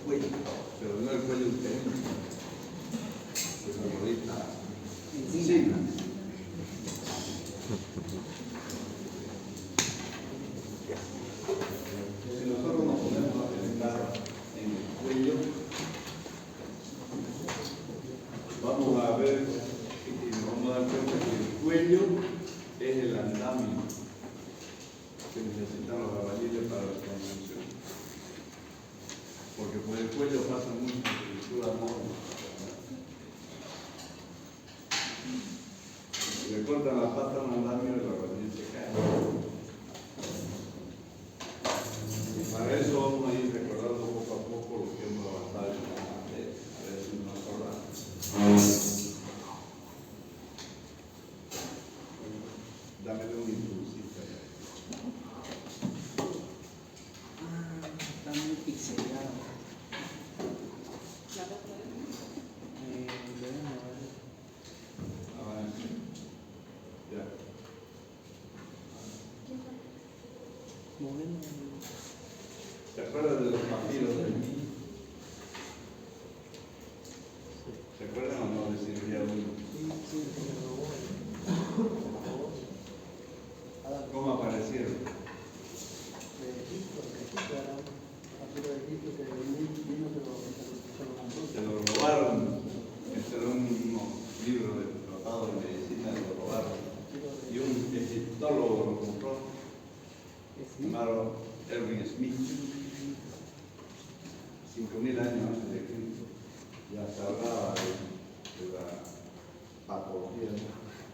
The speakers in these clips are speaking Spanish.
cuello, pero no el cuello uterino, que ahorita encima. Si nosotros nos ponemos a pensar en el cuello, vamos a ver y nos vamos a dar cuenta que el cuello es el andamio que necesitan los albañiles para la construcción. Porque por el cuello pasan muchas estructuras móviles. Si le cortan la pata a un andamio, el albañil se cae. Y para eso vamos a ir recordando poco a poco lo que hemos avanzado en la materia. A ver si nos acordamos. Dámele un impulsito. Está muy pixelado. Avance. Ya. ¿Se acuerdan de los papiros del niño? ¿Se acuerdan o no de cirugía 1? ¿Cómo aparecieron? Se lo robaron. Este era un libro de tratado de medicina, lo robaron. Y un egiptólogo lo compró, llamado Erwin Smith, 5.000 años antes de Cristo. Ya se hablaba de la patología,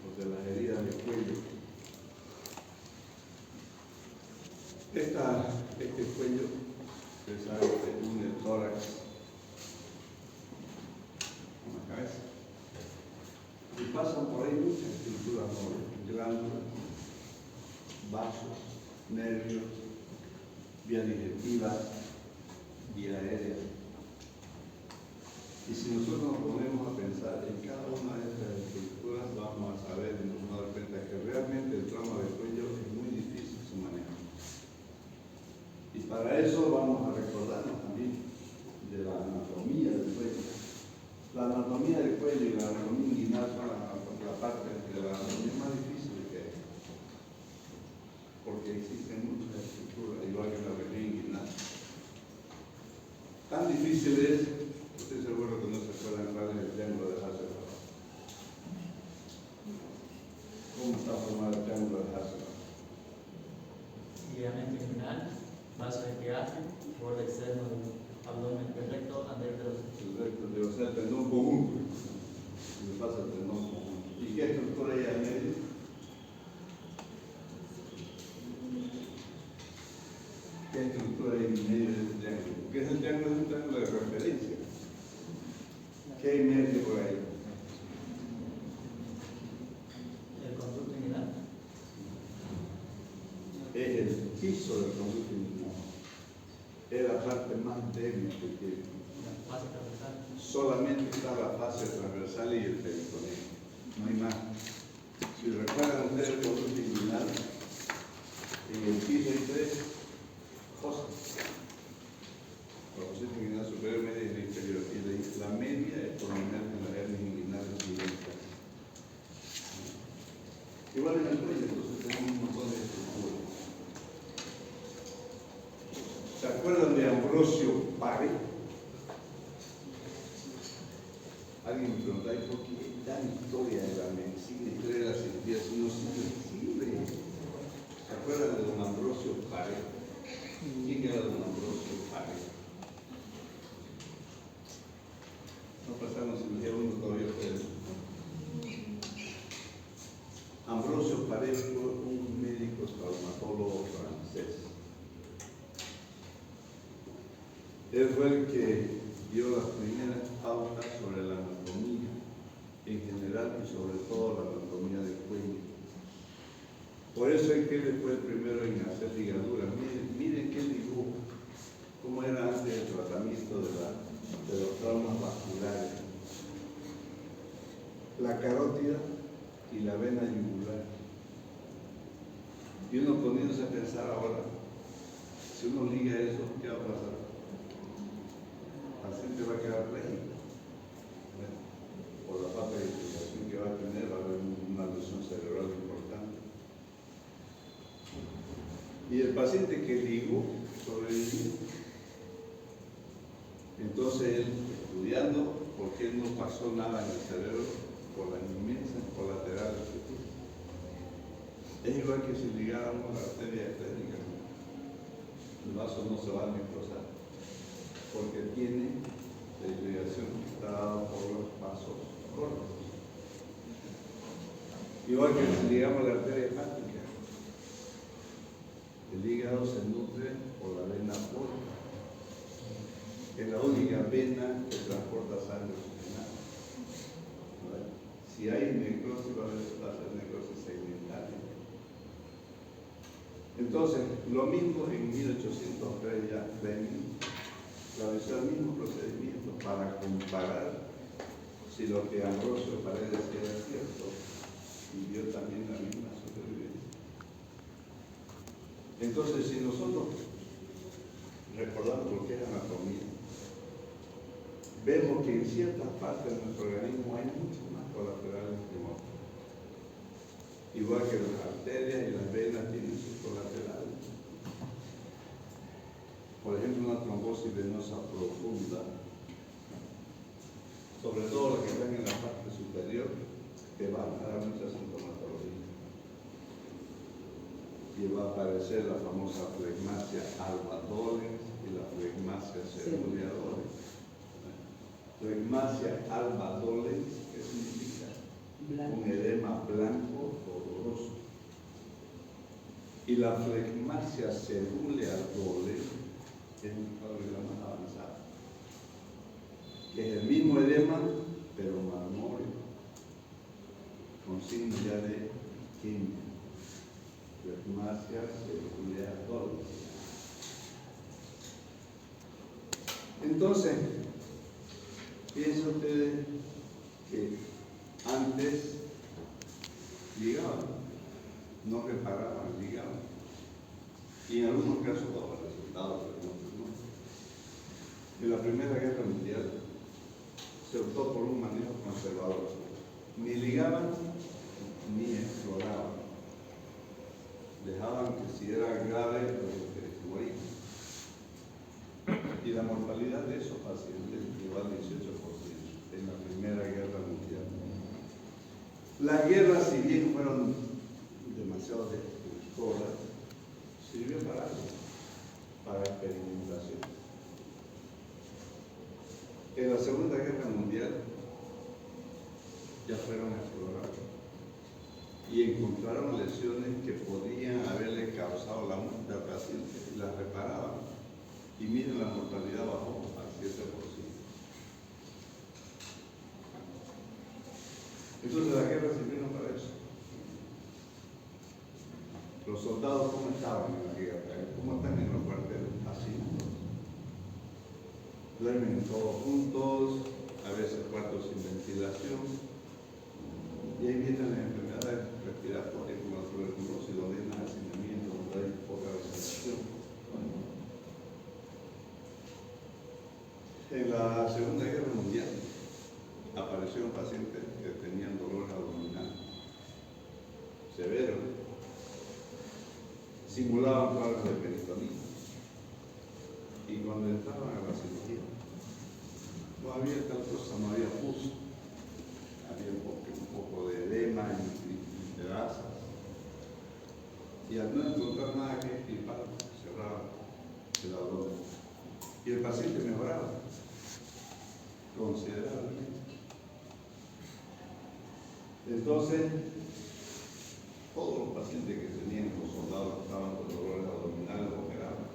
o de las heridas del cuello. Este cuello, ustedes saben que une el tórax con la cabeza. Y pasan por ahí muchas estructuras móviles, glándulas, vasos, nervios, vía digestiva, vía aérea. Y si nosotros nos ponemos a pensar en cada una de estas estructuras, vamos a saber y nos vamos a dar cuenta que realmente el trauma del cuello es muy difícil su manejo. Y para eso vamos a recordarnos también de la anatomía del cuello. La anatomía del cuello y la anatomía inguinal son la parte de la anatomía más difícil que hay. Porque existen muchas estructuras, igual que la región inguinal. Tan difícil es, estoy seguro que no se acuerdan cuál es el triángulo de Hasselhoff. ¿Cómo está formado el triángulo de Hasselhoff? Ligamento inguinal, vaso de peaje, borde externo del abdomen recto, anterior de los El recto de o sea, el tendón conjunto. Le pasa el tendón conjunto. ¿Y qué estructura hay al medio? ¿Qué estructura hay en medio de este triángulo? Porque ese triángulo es un triángulo de referencia. ¿Qué hay en medio por ahí? el conducto inguinal. Es el piso del conducto inguinal. Es la parte más débil que tiene. La fase transversal. Solamente está la fase transversal y el peritoneo. No hay más. Si recuerdan ustedes el conducto inguinal, en el piso hay 3 cosas. La posición inguinal superior, media y la inferior. Y la media es por lo menos en las hernias inguinales directas. Igual en el cuello, entonces tenemos un montón de estructuras. ¿Se acuerdan de Ambrosio Paré? Alguien me preguntaba, ¿por qué dan historia de la medicina, historia de la cirugía? Si no sirve. ¿Se acuerdan de don Ambrosio Paré? ¿Quién era don Ambrosio Paré? No pasaron cirugía 1 todavía ustedes. Ambrosio Paré fue un médico traumatólogo francés. Él fue el que dio las primeras pautas sobre la anatomía en general y sobre todo la anatomía del cuello. Por eso es que él fue el primero en hacer ligaduras. Miren qué dibujo, cómo era antes el tratamiento de los traumas vasculares. La carótida y la vena yugular. Y uno poniéndose a pensar ahora, si uno liga eso, ¿qué va a pasar? Y el paciente que ligó sobrevivió. Entonces él, estudiando, ¿por qué no pasó nada en el cerebro? Por las inmensas colaterales que tiene. Es igual que si ligáramos la arteria esclénica. El vaso no se va a necrosar, porque tiene la irrigación dada por los vasos cortos. Igual que si ligamos la arteria hepática, el hígado se nutre por la vena porta, que es la única vena que transporta sangre oxigenada. Si hay necrosis, va a ser necrosis segmentaria. Entonces, lo mismo en 1803 ya Fleming realizó el mismo procedimiento para comparar si lo que Ambrosio Paredes decía era cierto, y vio también la misma supervivencia. Entonces, si nosotros recordamos lo que es anatomía, vemos que en ciertas partes de nuestro organismo hay muchos más colaterales que en otras. Igual que las arterias y las venas tienen sus colaterales. Por ejemplo, una trombosis venosa profunda, sobre todo las que están en la parte superior, te van a dar mucha sintomatología. Y va a aparecer la famosa flegmasia alba dolens y la flegmasia cerulea dolens. Flegmasia alba dolens, ¿qué significa? Un edema blanco doloroso. Y la flegmasia cerulea dolens es un cuadro más avanzado, que es el mismo edema, pero marmóreo, con signos ya de química. Flegmasia cerulea dolens. Entonces, piensen ustedes que antes ligaban, no reparaban, ligaban. Y en algunos casos daban resultados, pero en otros no. En la Primera Guerra Mundial se optó por un manejo conservador. Ni ligaban ni exploraban. Dejaban que si era grave, que morían. Y la mortalidad de esos pacientes llegó al 18% en la Primera Guerra Mundial. Las guerras, si bien fueron demasiado destructoras, sirvió para algo, para experimentación. En la Segunda Guerra Mundial ya fueron a explorar y encontraron lesiones que podían haberle causado la muerte al paciente y las reparaban. Y miren, la mortalidad bajó al 7%. Entonces la guerra sirvió para eso. Los soldados, ¿cómo estaban en la guerra? ¿Cómo están en los cuarteles? Así. Duermen todos juntos, a veces cuartos sin ventilación. Y ahí vienen las enfermedades respiratorias como la tuberculosis, donde hay un hacinamiento, donde hay poca ventilación. En la Segunda Guerra Mundial aparecieron pacientes que tenían dolor abdominal severo, simulaban cuadros de peritonía, y cuando entraban a la cirugía no había tal cosa, no había pus, había un poco de edema y grasas, y al no encontrar nada que extirpar, cerraba el abdomen y el paciente mejoraba considerablemente. Entonces, todos los pacientes que tenían, los soldados que estaban con dolores abdominales, lo operaban,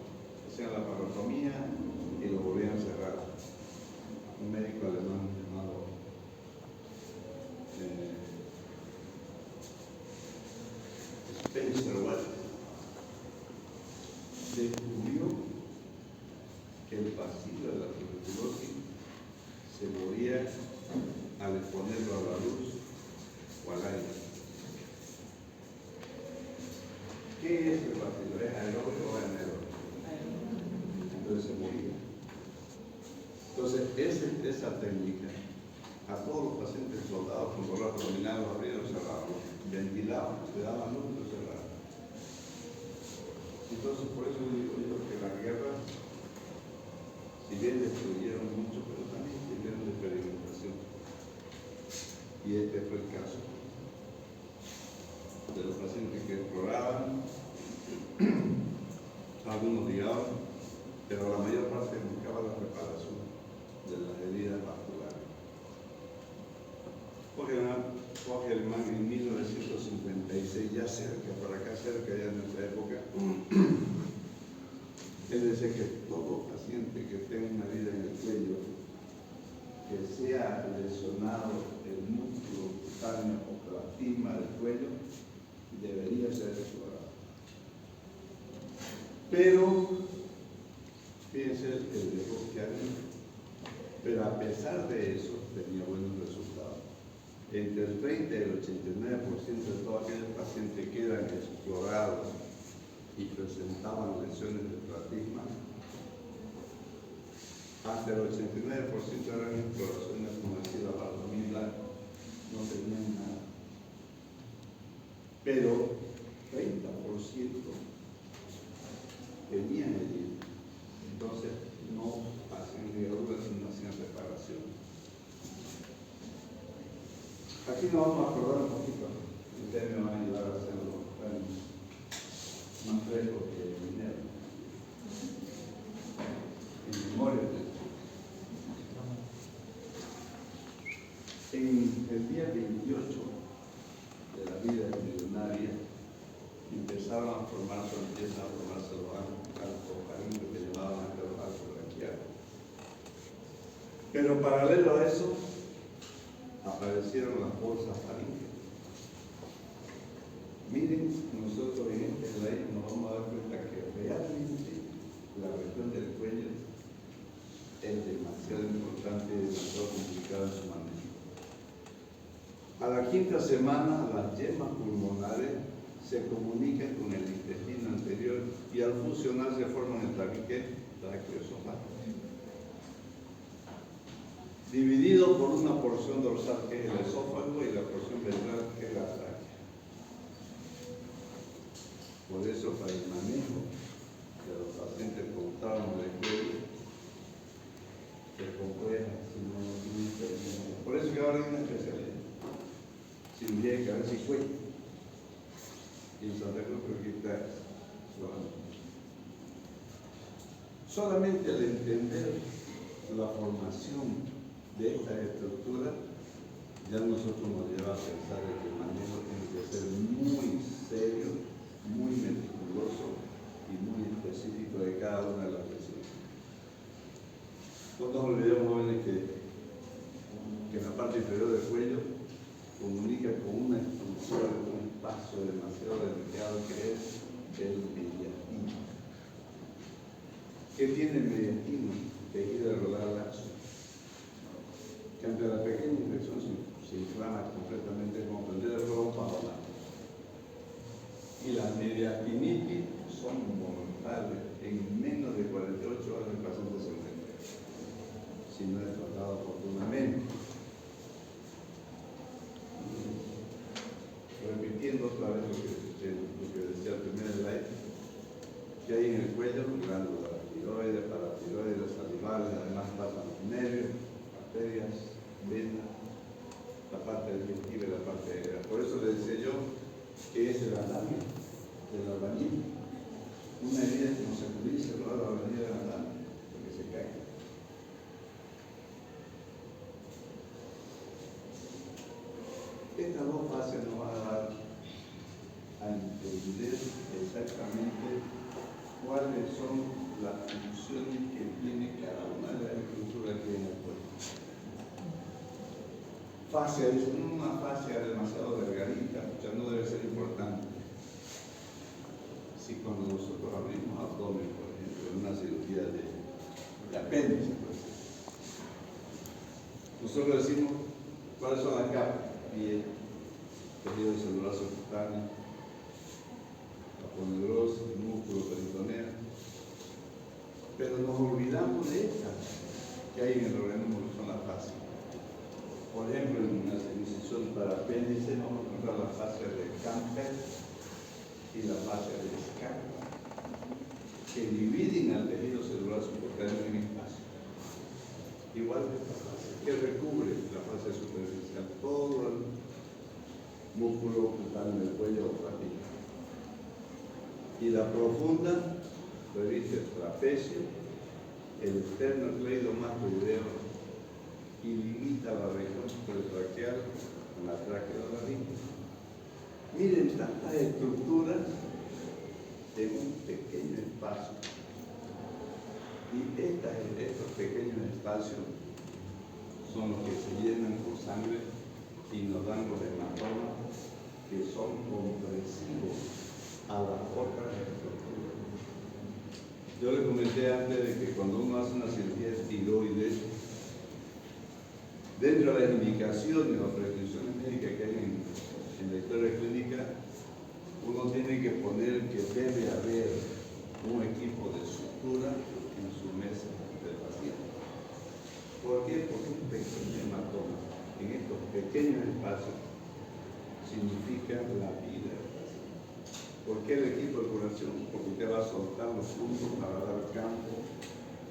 hacían la parotomía y lo volvían a cerrar. Un médico alemán llamado Spencer Watt descubrió que el bacilo de la tuberculosis se moría al exponerlo a la luz o al aire. ¿Qué es el bacilo? ¿Es aeróbico o anaeróbico? Entonces se moría. Entonces, esa técnica, a todos los pacientes soldados con dolor abdominal, los abrían, los cerraban, ventilaban, le daban luz y los cerraban. Entonces, por eso digo yo que las guerras, si bien destruyeron mucho, pero también sirvieron de experimentación. Y este fue el caso de los pacientes que exploraban, algunos ligaban, pero la mayor parte buscaba la reparación de las heridas vasculares. Fogelman en 1956, ya cerca, por acá cerca, ya en nuestra época, él decía que todo paciente que tenga una herida en el cuello, que sea lesionado el músculo cutáneo o plastima del cuello, debería ser explorado. Pero, fíjense el error que había, pero a pesar de eso tenía buenos resultados. Entre el 30 y el 89% de todos aquellos pacientes que eran explorados y presentaban lesiones de plasma, hasta el 89% eran exploraciones como decía la Bardomila, no tenían nada. Pero 30% tenían heridas. Entonces no hacían ligaduras, no hacían reparación. Aquí nos vamos a acordar un poquito. Ustedes me van a ayudar a hacerlo más fresco que el dinero. En memoria de en el día 28 de la vida millonaria empezaron a formarse los alcoholitos que llevaban a los alcoholitos. Pero paralelo a eso, aparecieron las bolsas faríngea. Miren, nosotros en este slide nos vamos a dar cuenta que realmente la región del cuello es demasiado importante y demasiado complicada en su manejo. A la quinta semana, las yemas pulmonares se comunican con el intestino anterior y al fusionarse forman el tabique traqueoesofágico, dividido por una porción dorsal que es el esófago y la porción ventral que es la tráquea. Por eso, para el manejo de los pacientes con traumas de cuello, se comprueba por eso que ahora hay una especialidad, cirugía de cabeza y cuello. Y en Santa Cruz creo que está solamente al entender la formación de esta estructura, ya nosotros nos lleva a pensar que el manejo tiene que ser muy serio, muy meticuloso y muy específico de cada una de las lesiones. No nos olvidemos, jóvenes, que en la parte inferior del cuello comunica con una estructura, con un espacio demasiado delicado que es el mediastino. ¿Qué tiene el mediastino? Tejido de rodar laxo, que ante la pequeña infección se inflama completamente como prender el fuego para hablar. Y las mediastinitis son mortales. En menos de 48 horas el paciente se muere, si no es tratado oportunamente. Repitiendo otra vez lo que decía el primer slide, que hay en el cuello glándulas tiroides, paratiroides, salivales, además pasan los nervios, arterias, venas, la parte digestiva y la parte aérea. Por eso le decía yo que es el andamio del albañil. Una herida que no se utiliza, ¿no? La albañil del andamio, porque se cae. Estas dos fases nos van a dar a entender exactamente cuáles son las funciones que tiene cada una de las estructuras que hay en el cuerpo. Fascia, una fascia demasiado delgadita, ya no debe ser importante. Si cuando nosotros abrimos abdomen, por ejemplo, en una cirugía de apéndice, pues, nosotros decimos cuáles son las capas: piel, tejido celular subcutáneo, aponeurosis, músculo peritoneo. Pero nos olvidamos de estas que hay en el organismo, que son las fascias. Por ejemplo, en una incisión para apéndice vamos a encontrar la fascia de Camper y la fascia de Scarpa. que dividen al tejido celular subcutáneo en espacio. Igual que esta fase, que recubre la fase superficial, todo el músculo cutáneo del cuello facial. Y la profunda reviste el trapecio, el esternocleidomastoideo y limita la región supratraqueal con la traqueolaringe. Miren tantas estructuras en un pequeño espacio. Y estos pequeños espacios son los que se llenan con sangre y nos dan los hematomas que son compresivos a las otras estructuras. Yo les comenté antes de que cuando uno hace una cirugía de tiroides, dentro de las indicaciones o prescripciones médicas que hay en la historia clínica, uno tiene que poner que debe haber un equipo de sutura en su mesa del paciente. ¿Por qué? Porque un pequeño hematoma en estos pequeños espacios significa la vida del paciente. ¿Por qué el equipo de curación? Porque usted va a soltar los puntos para dar campo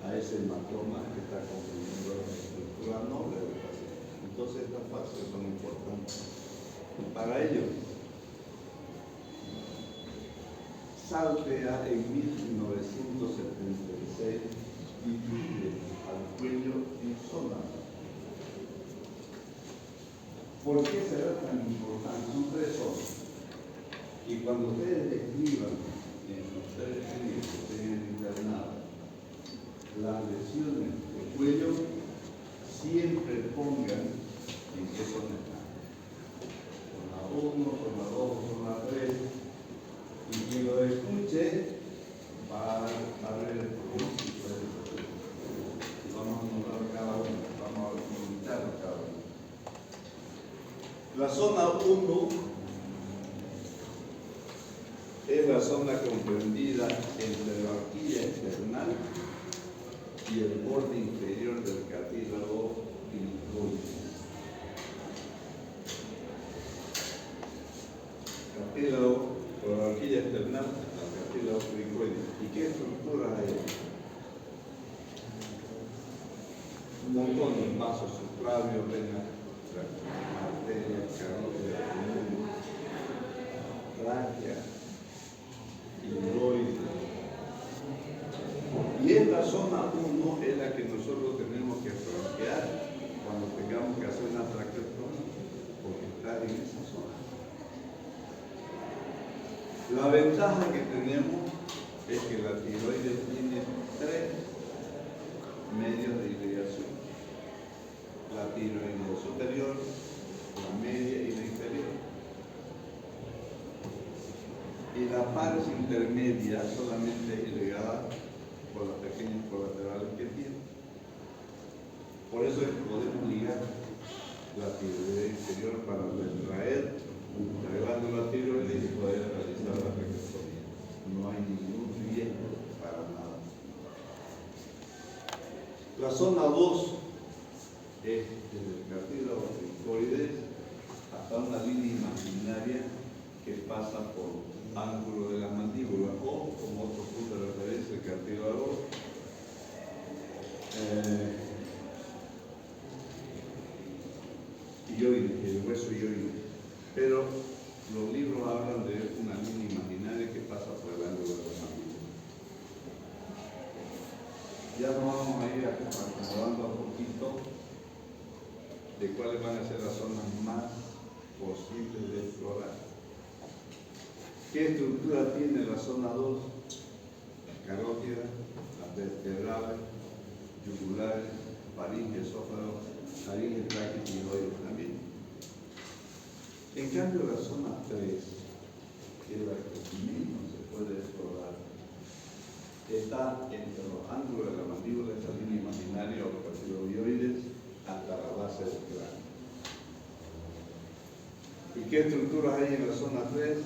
a ese hematoma que está comprimiendo la estructura noble del paciente. Entonces estas fases son importantes. Para ello, Saltea en 1976 divide al cuello en zonas. ¿Por qué será tan importante? Son 3 zonas. Y cuando ustedes escriban en los 3 clínicos que tienen internado las lesiones del cuello, siempre pongan en qué zona están. Zona 1, zona 2, zona 3. Y quien lo escuche va a ver el propósito de eso. Y vamos a nombrar cada uno, vamos a invitar a cada uno. La zona 1 es la zona comprendida entre la horquilla external y el borde inferior del cartílago cricoides. Cartílago por la horquilla external hasta el cartílago cricoides. ¿Y qué estructura hay? Un montón de vasos subclavios, venas, arterias, carótidas, tráquea, hiloides. Y esta zona 1 es la que nosotros tenemos que franquear cuando tengamos que hacer una traqueotomía, porque está en esa zona. La ventaja que tenemos es que la tiroides tiene 3 medios de irrigación. La tiroides superior, la media y la inferior. Y la parte intermedia solamente es irrigada por las pequeñas colaterales que tiene. Por eso es que podemos ligar la tiroides inferior para retraer entregando la tiroides y poder realizar la traqueotomía. No hay ningún riesgo para nada. La zona 2 es desde el cartílago cricoides hasta una línea imaginaria que pasa por ángulo de la mandíbula o como otro punto de referencia el cartílago hioide, el hueso hioide. Pero los libros hablan de una línea imaginaria que pasa por el ángulo de la mandíbula. Ya nos vamos a ir acomodando un poquito de cuáles van a ser las zonas más posibles de explorar. ¿Qué estructura tiene la zona 2? Las carótidas, las vertebrales, yugulares, faringe, esófago, laringe, tráquea y tiroides también. En cambio, la zona 3, que es la que menos se puede explorar, está entre los ángulos de la mandíbula, esa línea imaginaria o los cartílagoides, hasta la base del cráneo. ¿Y qué estructuras hay en la zona 3?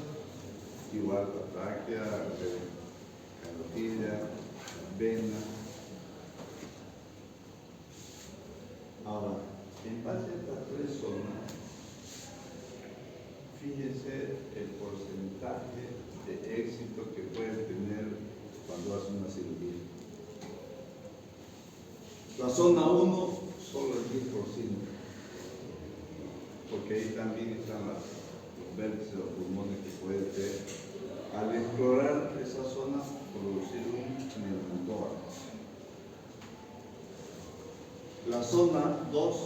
Igual la tráquea, la carotida, las venas. Ahora, en base a estas 3 zonas, fíjense el porcentaje de éxito que pueden tener cuando hace una cirugía. La zona 1, solo el 10%, porque ahí también están los vértices o pulmones que puede tener. Al explorar esa zona, producir un neumotórax. La zona 2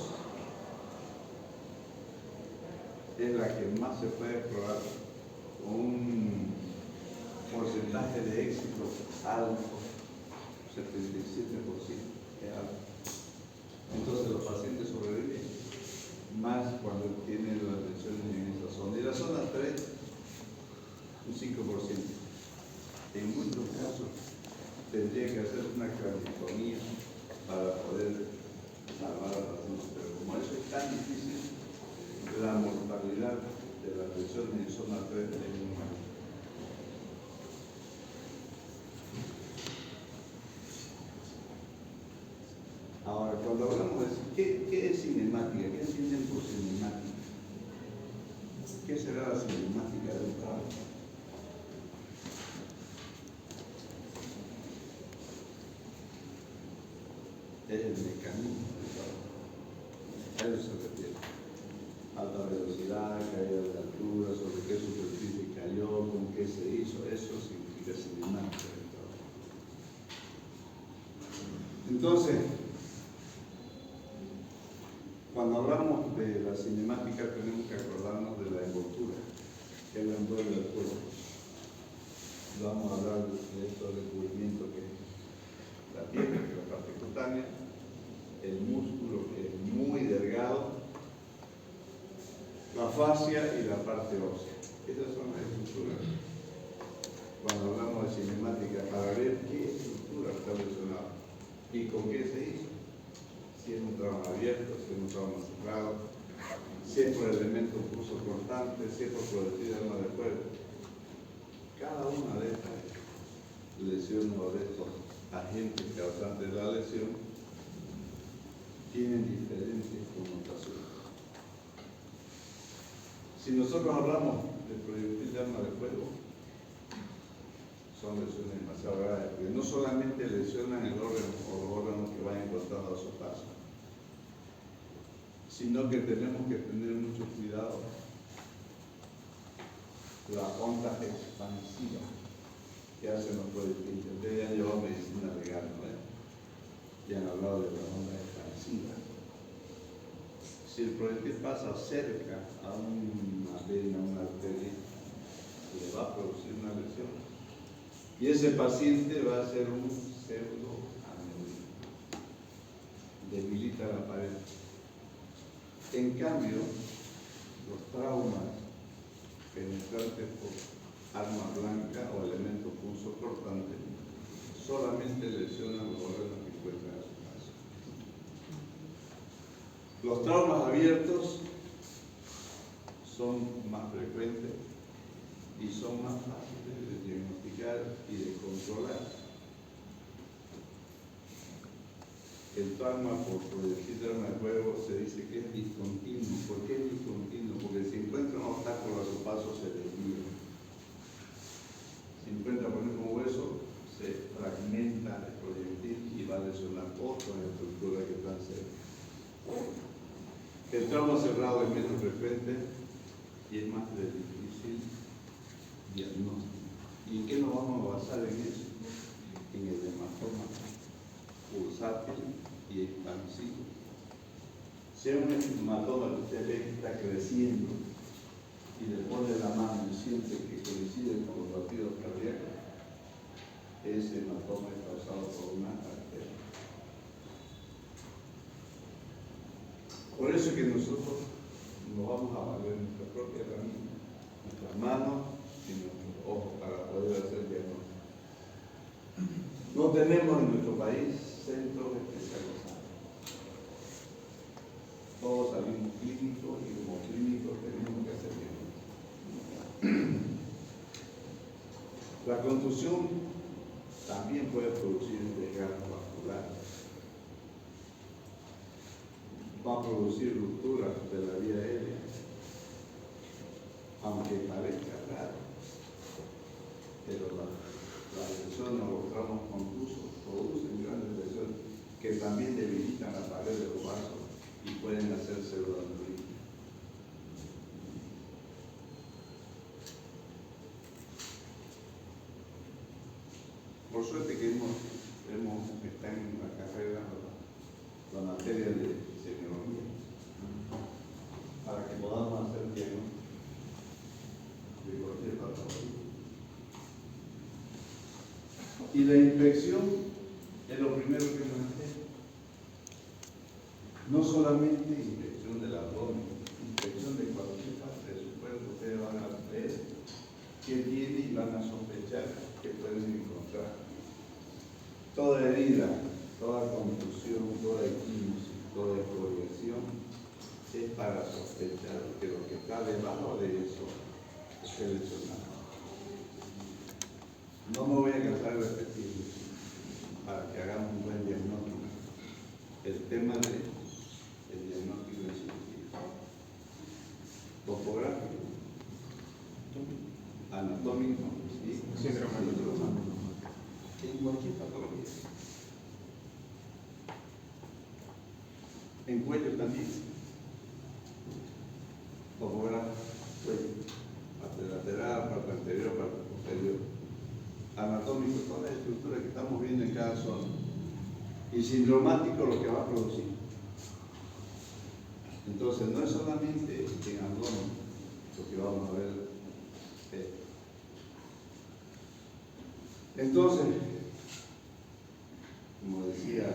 es la que más se puede explorar con un porcentaje de éxito alto, 77%, es alto. Entonces los pacientes sobreviven más cuando tienen las lesiones en esa zona. Y la zona 3, un 5%. En muchos casos tendría que hacer una craniotomía para poder salvar a la paciente, pero como eso es tan difícil, la mortalidad de las lesiones en zona 3 es muy alta. Ahora, cuando hablamos de ¿qué es cinemática? ¿Qué entienden por cinemática? ¿Qué será la cinemática del trabajo? Es el mecanismo del trabajo. A eso se refiere. Alta velocidad, caída de altura, sobre qué superficie cayó, con qué se hizo, eso significa cinemática del trabajo. Entonces, cuando hablamos de la cinemática tenemos que acordarnos de la envoltura, que es la envuelve del cuerpo. Vamos a hablar de estos recubrimientos que es la piel, que es la parte cutánea, el músculo que es muy delgado, la fascia y la parte ósea. Esas son las estructuras. Cuando hablamos de cinemática, para ver qué estructura está lesionada y con qué se hizo. Si es un trauma abierto, si es un trauma cerrado, si es por elemento pulso cortante, si es por proyectil de arma de fuego. Cada una de estas lesiones o de estos agentes causantes de la lesión tienen diferentes connotaciones. Si nosotros hablamos de proyectil de arma de fuego, son lesiones demasiado graves, porque no solamente lesionan el órgano o los órganos que vayan cortando a su paso, sino que tenemos que tener mucho cuidado la onda expansiva que hacen los proyectiles. Ustedes ya han llevado medicina legal, ¿no? Ya han hablado de la onda expansiva. Si el proyectil pasa cerca a una vena, una arteria, le va a producir una lesión. Y ese paciente va a ser un pseudoaneurisma. Debilita la pared. En cambio, los traumas penetrantes por arma blanca o elemento punzocortante solamente lesionan los órganos que encuentran a su paso. Los traumas abiertos son más frecuentes y son más fáciles de diagnosticar y de controlar. El trauma por proyectil de arma de fuego se dice que es discontinuo. ¿Por qué es discontinuo? Porque si encuentra un obstáculo a su paso se desvía. Si encuentra, por ejemplo, un hueso, se fragmenta el proyectil y va a lesionar otras estructuras que están cerca. El trauma cerrado es menos frecuente y es más de difícil diagnóstico. ¿Y en qué nos vamos a basar en eso? En el hematoma pulsátil y expansivo. Si es un hematoma que usted ve que está creciendo y le pone la mano y siente que coincide con los latidos cardíacos, ese hematoma es causado por una arteria. Por eso es que nosotros nos vamos a valer nuestra propia herramienta, nuestras manos y nuestros ojos para poder hacer diagnóstico. No tenemos en nuestro país centros especializados. Todos salimos clínicos y como clínicos tenemos que hacer diagnóstico. La contusión también puede producir desgarro vascular. Va a producir ruptura de la vía aérea, aunque parezca raro, pero la lesiones o los traumas contusos producen grandes lesiones que también debilitan la pared de los vasos y pueden hacer pseudoaneurisma. Por suerte que está en la carrera la materia de semiología para que podamos hacer diagnóstico de cualquier patología. Y la inspección es lo primero que nos hace. No solamente inspección del abdomen, inspección de cualquier parte de su cuerpo. Ustedes van a ver qué tiene y van a sospechar que pueden encontrar. Toda herida, toda contusión, toda equimosis, toda exfoliación es para sospechar que lo que está debajo de eso es lesionado. No me voy a cansar de repetirlo para que hagamos un buen diagnóstico. El tema del diagnóstico en cirugía. Topográfico, anatómico y síndrome. En cualquier patología. En cuello también. Topográfico, cuello, parte lateral, parte anterior, parte posterior. Anatómico, toda la estructura que estamos viendo en cada zona. Y sindromático, lo que va a producir. Entonces, no es solamente en abdomen lo que vamos a ver. Entonces, como decía,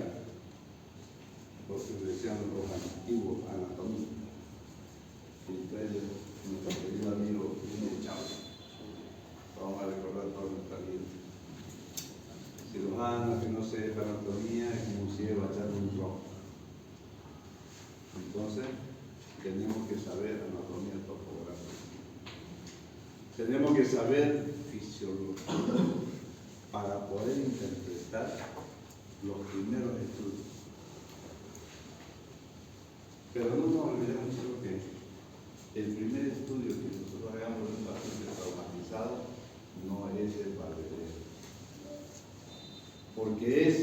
los antiguos anatómicos, entre ellos, nuestro querido amigo Luis Chávez. Vamos a recordar toda nuestra vida. Cirujano que no sepa anatomía es como un ciego echando un rojo. Entonces, tenemos que saber anatomía topográfica. Tenemos que saber fisiología para poder interpretar los primeros estudios. Pero no nos olvidemos que el primer estudio que nosotros hagamos de un paciente traumatizado no es el valedero, porque es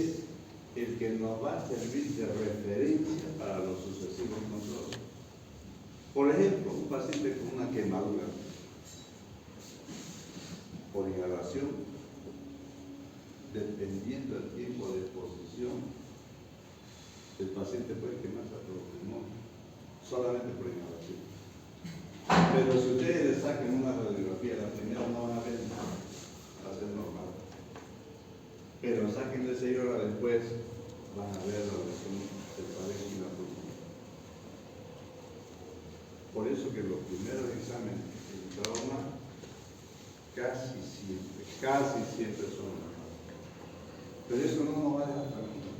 el que nos va a servir de referencia para los sucesivos controles. Por ejemplo, un paciente con una quemadura por inhalación, dependiendo del tiempo de exposición, el paciente puede quemarse a todo pulmón, solamente por inhalación. Pero si ustedes le saquen una radiografía, la primera no van a ver nada, va a ser normal. Pero sáquenle 6 horas después, van a ver la lesión del parénquima y la pulmón. Por eso que los primeros exámenes en trauma casi siempre son normales. Pero eso no nos va a dejar tranquilos.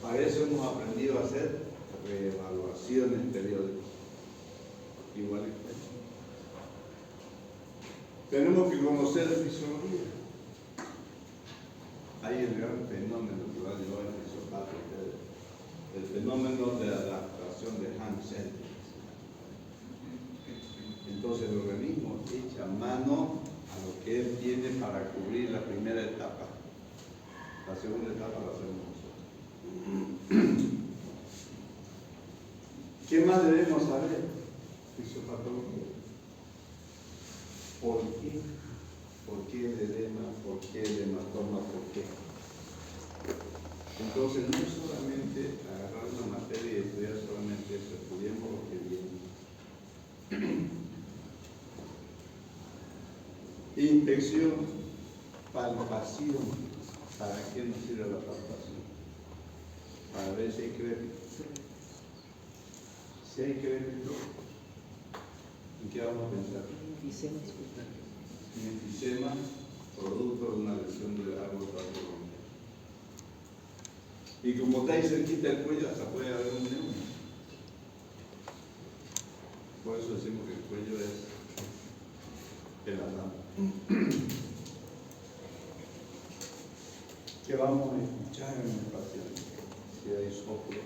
Para eso hemos aprendido a hacer reevaluaciones periódicas. Igual que tenemos que conocer la fisiología. Hay el gran fenómeno que va a llevar el fisiopato, el fenómeno de adaptación de Hansen. Entonces el organismo echa mano a lo que él tiene para cubrir la primera etapa. La segunda etapa la hacemos nosotros. ¿Qué más debemos saber? Fisiopatología. ¿Por qué? ¿Por qué el edema? ¿Por qué el hematoma? ¿Por qué? Entonces no es solamente agarrar una materia y estudiar solamente eso, estudiemos lo que viene. Inspección, palpación. ¿Para qué nos sirve la palpación? Para ver si hay crédito. Si hay crédito, ¿en qué vamos a pensar? En enfisema, producto de una lesión del árbol bronquial. Y como está ahí cerquita del cuello, hasta puede haber un neuma. Por eso decimos que el cuello es el alambre. ¿Qué vamos a escuchar en el paciente? Si hay soplo,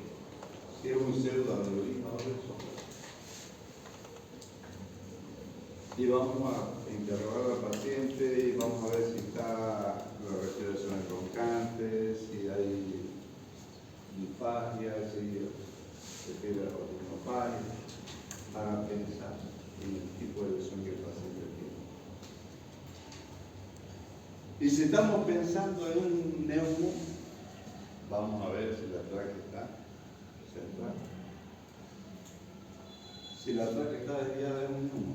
si es un pseudoaneurisma o de soplo. Y vamos a interrogar al paciente y vamos a ver si está ortofagia, si refiere a ortofagia, para pensar en el tipo de lesión que el paciente tiene. Y si estamos pensando en un neumo, vamos a ver si la tráquea está central. Si la tráquea está desviada de un neumo,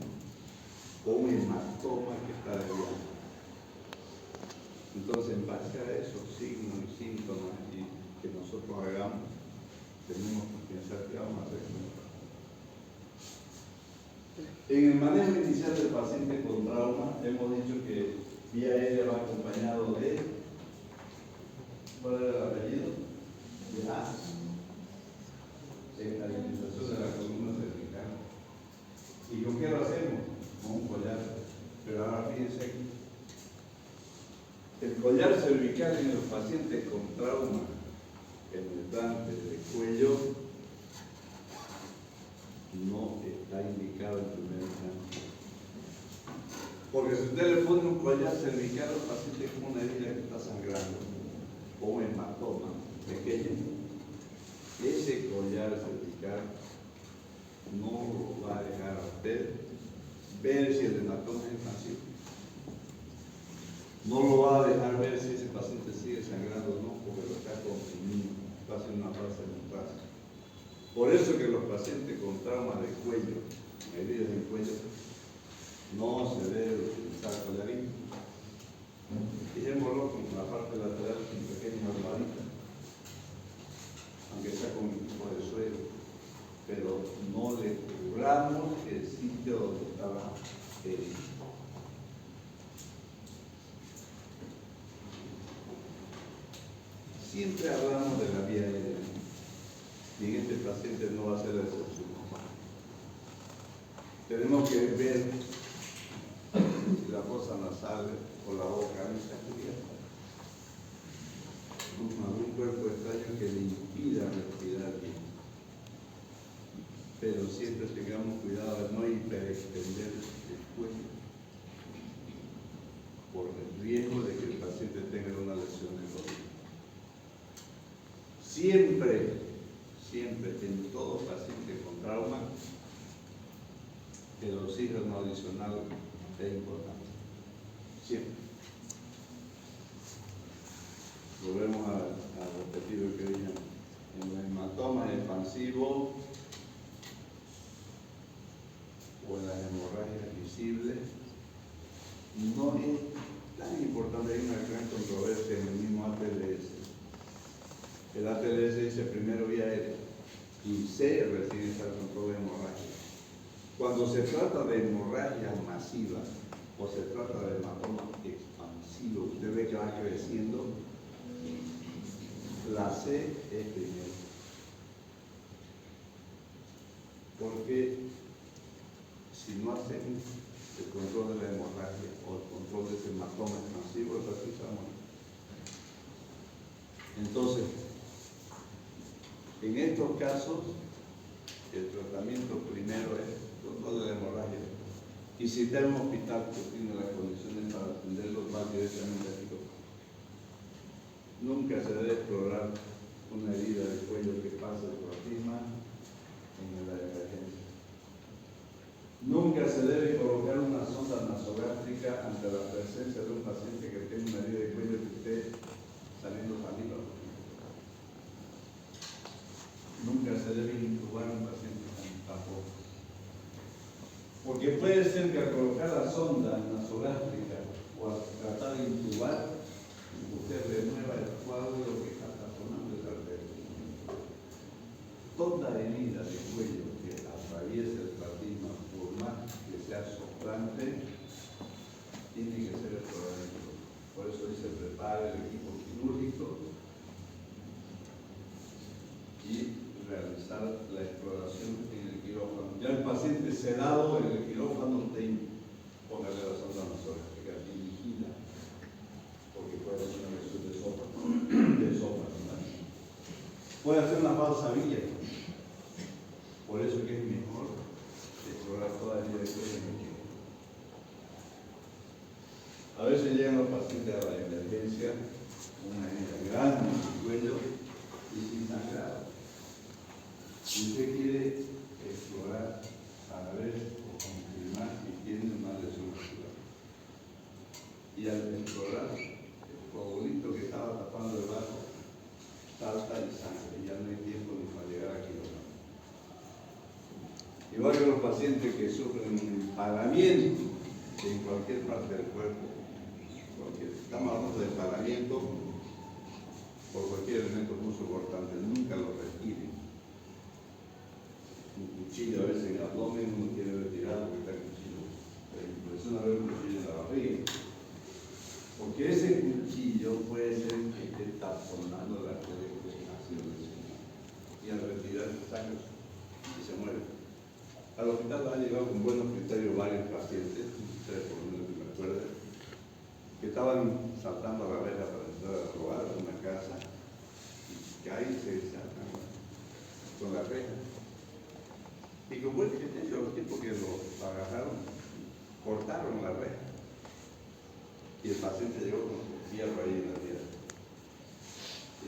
o un hematoma que está desviado. Entonces, en base a esos signos y síntomas que nosotros hagamos, tenemos que pensar qué vamos a hacer. En el manejo inicial del paciente con trauma, hemos dicho que vía aérea va acompañado de, ¿cuál era el apellido? De la estabilización de la columna cervical. ¿Y con qué lo hacemos? Con un collar. Pero ahora fíjense aquí. El collar cervical en los pacientes con trauma penetrante de cuello no está indicado en primer instante. Porque si usted le pone un collar cervical al paciente con una herida que está sangrando o un hematoma pequeño, ese collar cervical no lo va a dejar a usted ver si el hematoma es expansivo. No lo va a dejar ver si ese paciente sigue sangrando o no, porque lo está comprimiendo, está haciendo una falsa hemorragia. Por eso que los pacientes con trauma de cuello, heridas en cuello, no se debe utilizar collarín. Fijémoslo con la parte lateral con pequeña almohadita, aunque sea con un tipo de suelo, pero no le cubramos el sitio donde estaba herido. Siempre hablamos de la vía aérea y en este paciente no va a ser la excepción. Tenemos que ver si la fosa nasal o la boca no está cubierta con algún cuerpo extraño que le impida respirar bien. Pero siempre tengamos cuidado de no hiperextender el cuello por el riesgo de que el paciente tenga una lesión en el oído. Siempre, en todo paciente con trauma, el oxígeno adicional es importante. Siempre. Volvemos a repetir lo que dije. En los hematomas expansivos o en las hemorragias visibles, no es tan importante. Hay una gran controversia en el mismo ATLS. El ATLS dice primero vía aérea y C recién está el control de hemorragia. Cuando se trata de hemorragia masiva o se trata de hematoma expansivo, usted ve que va creciendo, la C es primero. Porque si no hacemos el control de la hemorragia o el control de ese hematoma expansivo, el paciente se va a morir. Entonces, en estos casos, el tratamiento primero es control de la hemorragia. Y si está en un hospital que tiene las condiciones para atenderlo, va directamente al quirófano. Nunca se debe explorar una herida de cuello que pase por encima en la emergencia. Nunca se debe colocar una sonda nasogástrica ante la presencia de un paciente que tiene una herida de cuello que esté saliendo saliva. Nunca se debe intubar a un paciente tampoco. Porque puede ser que al colocar la sonda nasogástrica o al tratar de intubar, usted remueva el coágulo que está taponando el arteria. Toda herida de cuello que atraviese el plasma, por más que sea soplante, tiene que ser explorada. Por eso dice prepare el equipo quirúrgico y realizar la exploración en el quirófano. Ya el paciente sedado en el quirófano, póngale la sonda nasogástrica dirigida, porque puede ser una lesión de sopa, ¿no? Puede hacer una falsa vía. Por eso que es mejor explorar toda la vía de cuello en el quirófano. A veces llegan los pacientes a la emergencia, una herida grande en el cuello y sin sangrado. Si usted quiere explorar, saber o confirmar si tiene una lesión muscular, y al explorar, el coagulito que estaba tapando el vaso salta y sangre, y ya no hay tiempo ni para llegar a quirófano. Igual que los pacientes que sufren un empalamiento en cualquier parte del cuerpo, estamos hablando de empalamiento por cualquier elemento punzocortante, nunca lo retiren. Un cuchillo a veces en el abdomen uno quiere retirarlo porque está el cuchillo. Me impresiona ver un cuchillo en la barriga. Porque ese cuchillo puede ser que esté taponando la arteria que ha sido lesionada. Y al retirar sangre y se muere. Al hospital han llegado con buenos criterios varios pacientes, ustedes por lo menos que me acuerdan, que estaban saltando a la reja para entrar a robar a una casa y caen y se saltan con la reja. Y con buen criterio los tipos que lo agarraron, cortaron la reja. Y el paciente llegó con el hierro ahí en la tierra.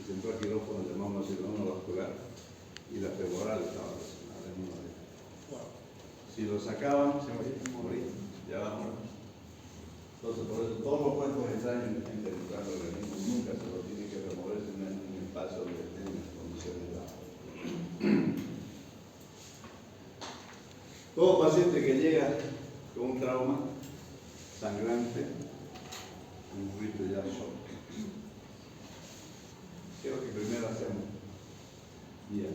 Y se entró al quirófano, llamamos cirujano vascular, y la femoral estaba lesionada en una de ellas. Si lo sacaban, se moría, ya va a morir. Entonces, por eso todos los cuerpos extraños que estén penetrando el organismo nunca se lo tiene que remover en un espacio donde estén en las condiciones de agua. Todo paciente que llega con un trauma sangrante, un grito ya shock, quiero que primero hacemos día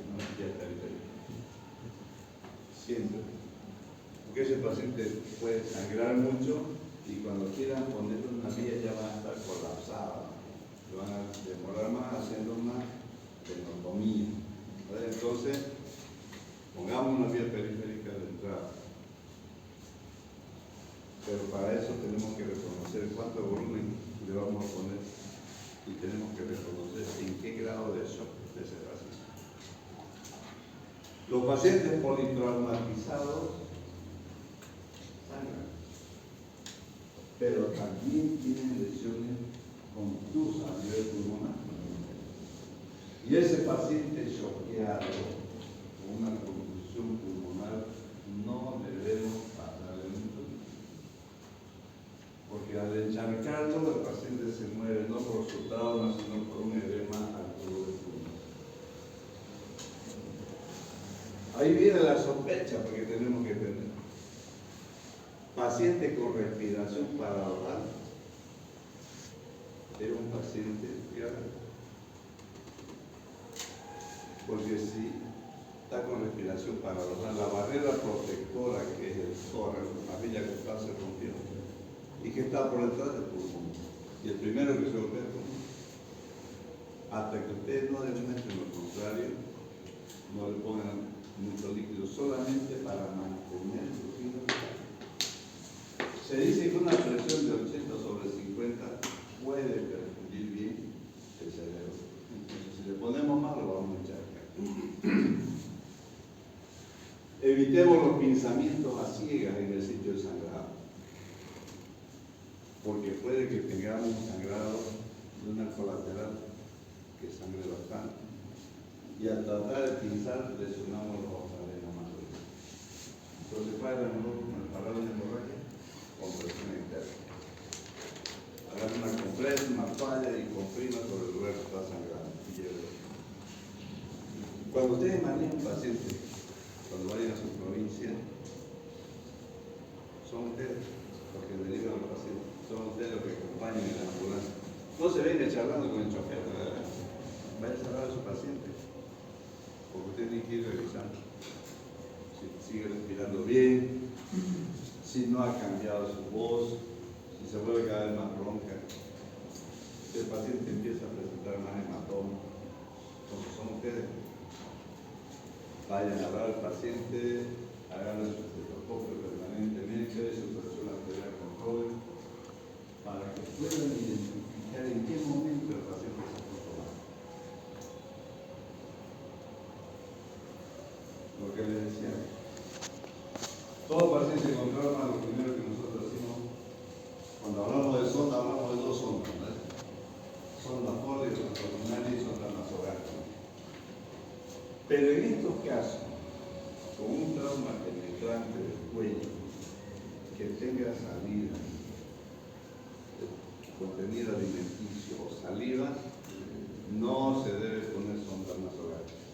periférico. Siempre. Porque ese paciente puede sangrar mucho y cuando quieran ponerle una vía ya van a estar colapsadas. Se van a demorar más haciendo una tenotomía. Entonces, pongamos una vía periférica de entrada. Pero para eso tenemos que reconocer cuánto volumen le vamos a poner y tenemos que reconocer en qué grado de shock de ese paciente. Los pacientes politraumatizados sangran, pero también tienen lesiones confusas a nivel pulmonar. Y ese paciente choqueado con una contusión pulmonar no debemos pasarle mucho tiempo. Porque al encharcarlo el paciente se muere no por su trauma, sino por un edema al tubo del pulmón. Ahí viene la sospecha porque tenemos que tener. Paciente con respiración paraoral es un paciente grave. Porque si está con respiración paraoral, la barrera protectora que es el tórax, la capilla costal se rompió y que está por detrás del pulmón. Y el primero que se golpea es el pulmón. Hasta que ustedes no demuestren lo contrario, no le pongan mucho líquido, solamente para mantener el flujo vital. Se dice que una presión de 80 sobre 50 puede perfundir bien el cerebro. Entonces, si le ponemos más, lo vamos a echar. Evitemos los pinzamientos a ciegas en el sitio de sangrado, porque puede que tengamos sangrado de una colateral que sangre bastante. Y al tratar de pinzar, lesionamos los vasos más duros. Entonces, ¿cuál es la mejor parar una hemorragia? Compresión interna. Hagan una compresa, una toalla y comprima sobre el lugar que está sangrando. Cuando ustedes manejan un paciente, cuando vayan a su provincia, son ustedes los que derivan al paciente, son ustedes los que acompañan en la ambulancia. No se venga charlando con el chofer, ¿verdad? Vaya a hablar a su paciente, porque usted tiene que ir revisando si sigue respirando bien, si no ha cambiado su voz, si se vuelve cada vez más ronca, si el paciente empieza a presentar más hematoma. Entonces son ustedes. Vayan a hablar al paciente, hagan su estetoscopio permanentemente, su presión arterial control, para que puedan identificar en qué momento el paciente se ha tomado. Lo que les decía, todo paciente con trauma, lo primero que nosotros decimos, cuando hablamos de sonda, hablamos de dos sondas, ¿no? Sonda Foley, sonda pulmonar y sonda nasogástrica. Pero en estos casos, con un trauma penetrante del cuello, que tenga salida, contenido alimenticio o saliva, no se debe poner sonda nasogástrica,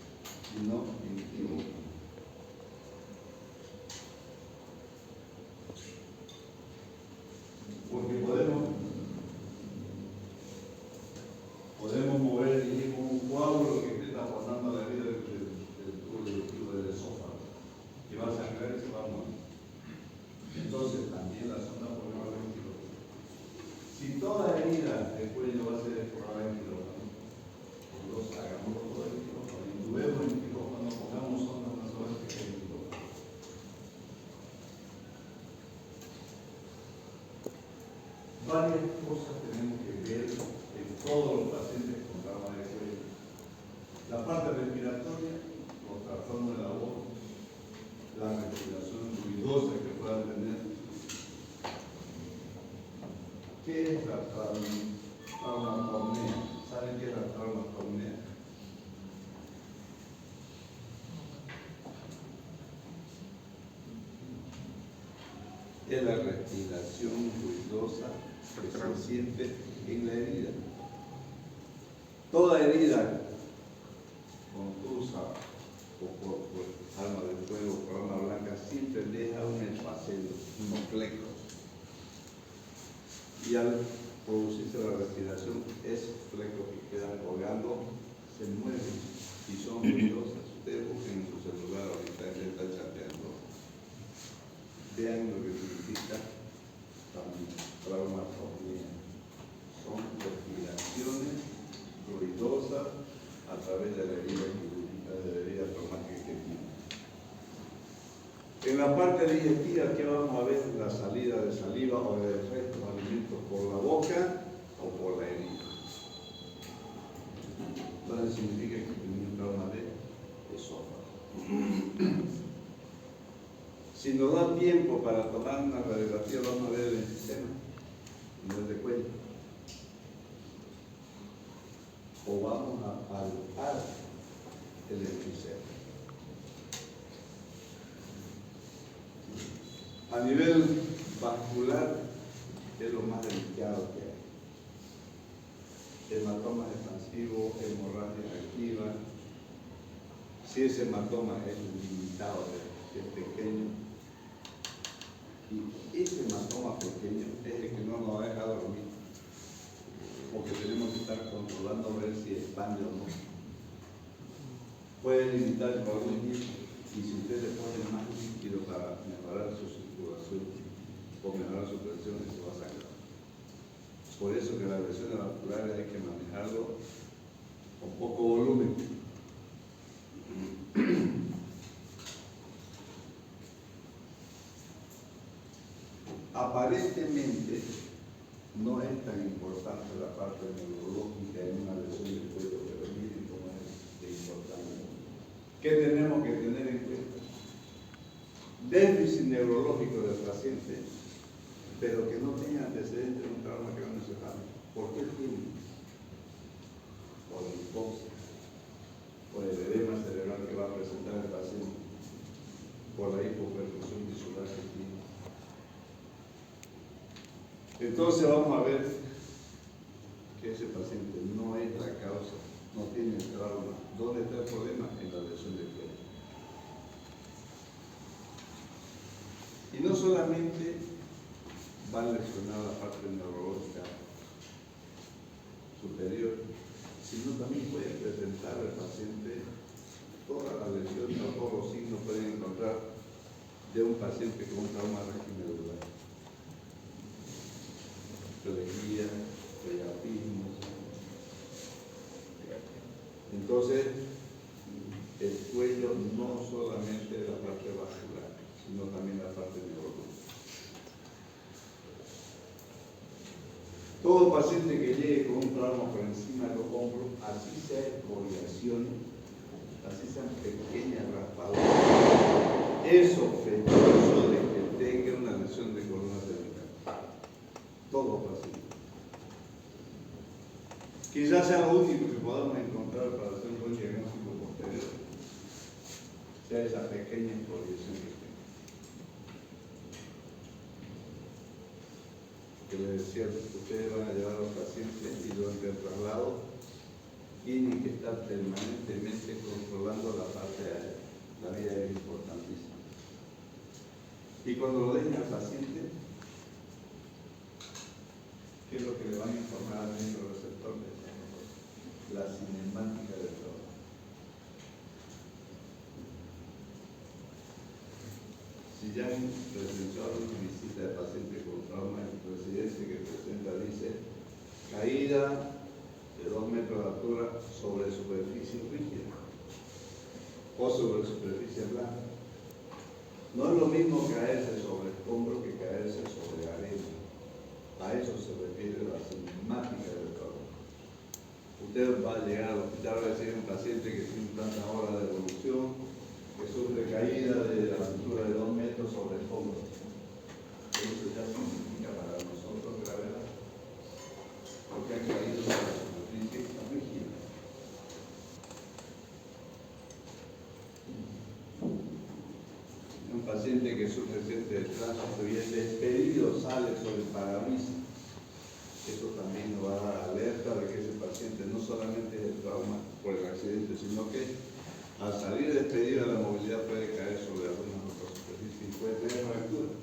sino inictivo. Porque podemos mover y con un coágulo que esté taponando la herida del tubo digestivo del esófago, que va a sangrar y se va a morir. Entonces también la sonda por debajo del quirófano. Si toda herida del cuello va a ser explorada en quirófano, pues hagamos todo el quirófano, intubemos en quirófano, pongamos sondas nasogástricas en quirófano. Varias cosas tenemos que ver en todos los pacientes con trauma de cuello. La parte respiratoria, los trastornos de la voz, la respiración ruidosa que puedan tener. ¿Qué es la traumatomía? ¿Saben qué es la traumatomía? Es la respiración ruidosa que se siente en la herida. Toda herida contusa o por arma de fuego, por arma blanca, siempre deja un espacelo, unos flecos. Y al producirse la respiración, esos flecos que quedan colgando se mueven y son ruidosas. Ustedes busquen en su celular ahorita que está chateando. Vean lo que significa traumatomía. Son respiraciones ruidosas a través de la herida traumática que tiene. En la parte digestiva, ¿qué vamos a ver? La salida de saliva o de restos de alimentos por la boca o por la herida. Entonces significa que tiene un trauma de esófago. Si nos da tiempo para tomar una radiografía, vamos a ver el sistema, no el de cuello. O vamos a palpar el efisema. A nivel vascular es lo más delicado que hay. Hematomas expansivos, hemorragia activa. Si ese hematoma es limitado, es pequeño, y ese hematoma pequeño es el que no nos deja dormir, porque tenemos que estar controlando a ver si expande o no. Puede limitar por algún tiempo, y si usted le pone más líquido para mejorar su circulación o mejorar su presión, se va a sangrar. Por eso que las lesiones vasculares hay que manejarlo con poco volumen. Aparentemente no es tan importante la parte neurológica en una lesión del cuello, pero miren cómo es de importante. ¿Qué tenemos que tener en cuenta? Déficit neurológico del paciente, pero que no tenga antecedentes de un trauma craneoencefálico. ¿Por qué tiene? Por la hipoxia, por el edema cerebral que va a presentar el paciente, por la hipoperfusión visual que tiene. Entonces vamos a ver que ese paciente no es la causa, no tiene el trauma. ¿Dónde está el problema? En la lesión del cuello. Y no solamente va a lesionar la parte neurológica superior, sino también puede presentar al paciente todas las lesiones o todos los signos pueden encontrar de un paciente con un trauma regimedular. Pleguía, priapismo. Entonces, el cuello no solamente es la parte vascular, sino también la parte neurológica. Todo paciente que llegue con un trauma por encima de los hombros, así sea escoriación, así sean pequeñas raspaduras, es sospechoso de que tenga una lesión de columna cervical. Todo paciente. Quizás sea lo único que podamos encontrar para hacer un buen diagnóstico posterior. sea esa pequeña expoliación que les decía, ustedes van a llevar a los pacientes y durante el traslado tienen que estar permanentemente controlando la parte aérea. La vía aérea es importantísima. Y cuando lo dejen al paciente, ¿qué es lo que le van a informar al receptor? La cinemática del trabajo. Si ya han presenciado una visita de paciente con trauma en residencia que presenta, dice, caída de 2 metros de altura sobre superficie rígida o sobre superficie blanda. No es lo mismo caerse sobre escombro que caerse sobre arena. A eso se refiere la cinemática del trauma. Usted va a llegar al hospital, va a decir un paciente que tiene tantas horas de evolución, que sufre caída de la altura de 2 metros sobre el hombro. Eso ya significa para nosotros gravedad, porque han caído sobre la superficie rígida. Un paciente que sufre accidente de tránsito y es despedido, sale sobre el parabrisas. Eso también nos va a dar alerta de que ese paciente no solamente es el trauma por el accidente, sino que al salir despedido de la movilidad puede caer sobre alguna otra superficie y puede tener fractura.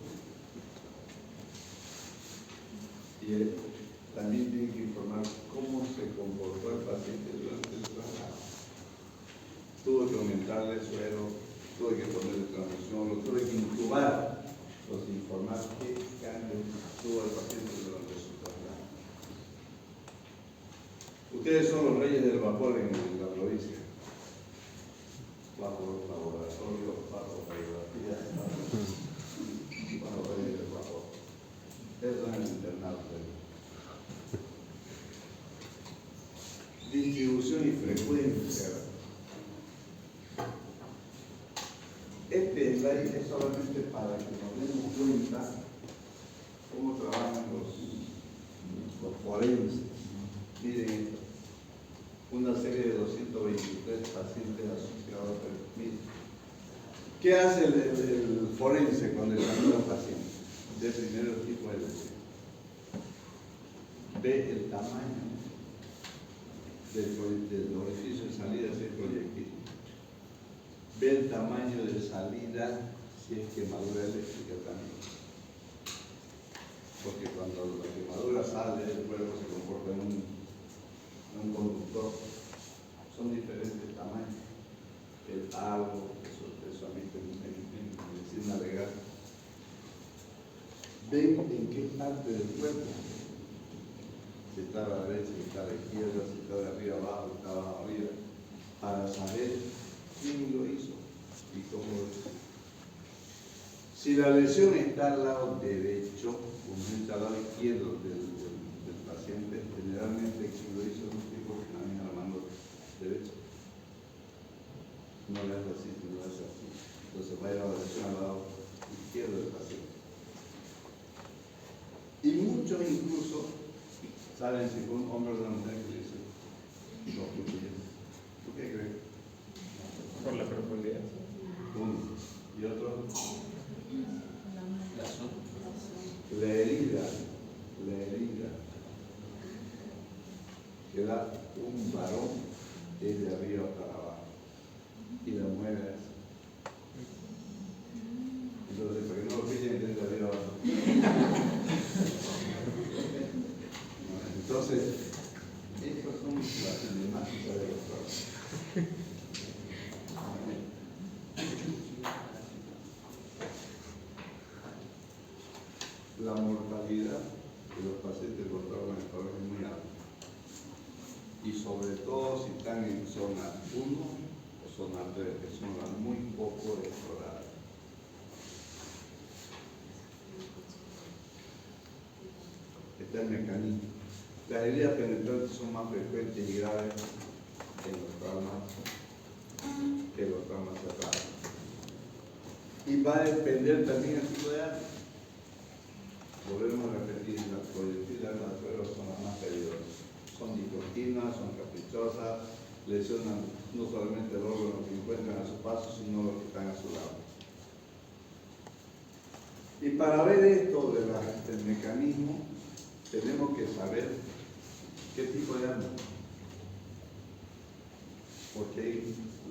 Y él también tiene que informar cómo se comportó el paciente durante el traslado. Tuve que aumentarle el suero, tuve que ponerle transfusión, lo tuve que intubar, pues informar qué cambios tuvo el paciente durante su traslado. Ustedes son los reyes del vapor en la provincia. Bajo laboratorio, bajo radiografía, bajo reyes del vapor. Eso es el internado. Distribución y frecuencia. Este slide es solamente para que nos demos cuenta cómo trabajan los forenses. Miren esto, una serie de 223 pacientes asociados a permiso. ¿Qué hace el forense cuando examina a un paciente? De primero tipo de lesión. Ve el tamaño del orificio de salida si es proyectil. Ve el tamaño de salida si es quemadura eléctrica también. Porque cuando la quemadura sale del cuerpo se comporta en un conductor. Son diferentes tamaños. El halo, eso a mí en medicina legal. Ven en qué parte del cuerpo. Si está a la derecha, si está a la izquierda, si está de arriba abajo, si está abajo arriba, para saber quién lo hizo y cómo lo hizo. Si la lesión está al lado derecho, o no está al lado izquierdo del paciente, generalmente quien lo hizo es un tipo que maneja la mano derecha. No le hace así, no le hace así. Entonces va a ir a la lesión al lado izquierdo del paciente. Y muchos incluso saben si fue un hombre o una mujer que le hizo los cuchillos. ¿Tú qué crees? Por la profundidad. Uno. Y otro. La herida. Que da un varón desde arriba para abajo. Y la mujer es. Entonces, para que no lo pillen desde arriba abajo. Entonces, estas son las cinemáticas de los traumas. La mortalidad de los pacientes con traumas es muy alta. Y sobre todo si están en zona 1 o zona 3, que son las muy poco exploradas. Este es el mecanismo. Las heridas penetrantes son más frecuentes y graves en los traumas que los traumas cerrados. Y va a depender también el tipo de arma. Volvemos a repetir, las proyectiles, las sueros son las más peligrosas. Son discontinuas, son caprichosas, lesionan no solamente el órgano que encuentran a su paso, sino los que están para ver esto del mecanismo, tenemos que saber qué tipo de arma. Porque